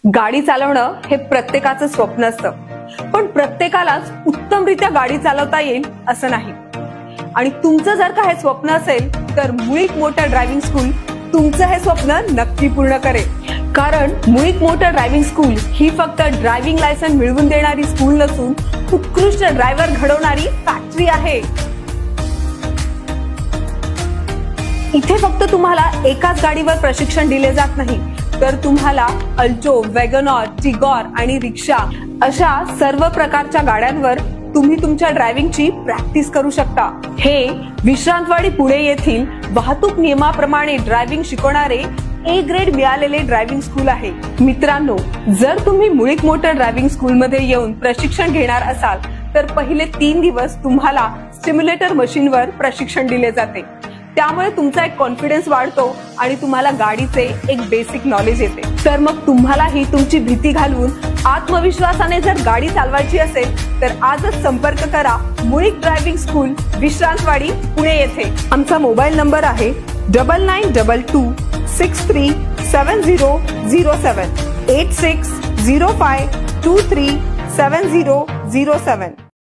गाडी चालवणं हे प्रत्येकाचं स्वप्न असतं, पण प्रत्येकालाच उत्तमरित्या गाडी चालवता येईल असं नाही। आणि तुमचं जर का हे स्वप्न असेल तर मुळीक मोटर ड्रायव्हिंग स्कूल तुमचं हे स्वप्न नक्की पूर्ण करेल। कारण मुळीक मोटर ड्रायव्हिंग स्कूल ही फक्त ड्रायव्हिंग लायसन्स मिळवून देणारी स्कूल नसून उत्कृष्ट ड्रायव्हर घडवणारी फॅक्टरी आहे। इथे फक्त तुम्हाला एकाच गाडीवर प्रशिक्षण दिले जात नाही, तर तुम्हाला अल्टो, वॅगनआर, टिगॉर आणि रिक्षा अशा सर्व प्रकारच्या गाड्यांवर तुम्ही तुमच्या ड्रायव्हिंगची प्रॅक्टिस करू शकता। हे विश्रांतवाडी पुणे येथील वाहतूक नियमाप्रमाणे ड्रायव्हिंग शिकवणारे ए ग्रेड मिळालेले ड्रायव्हिंग स्कूल आहे। मित्रांनो, जर तुम्ही मुळीक मोटर ड्रायव्हिंग स्कूल मध्ये येऊन प्रशिक्षण घेणार असाल तर पहिले 3 दिवस तुम्हाला सिम्युलेटर मशीनवर प्रशिक्षण दिले जाते। त्यामुळे तुमचा एक कॉन्फिडन्स वाढतो आणि तुम्हाला गाडीचे एक बेसिक नॉलेज येते। तर मग तुम्हाला ही तुमची भीती घालवून आत्मविश्वासाने जर गाडी चालवायची असेल तर आजच संपर्क करा मुळीक ड्रायव्हिंग स्कूल, विश्रांतवाडी, पुणे येथे। आमचा मोबाईल नंबर आहे 9922637007 8605237007।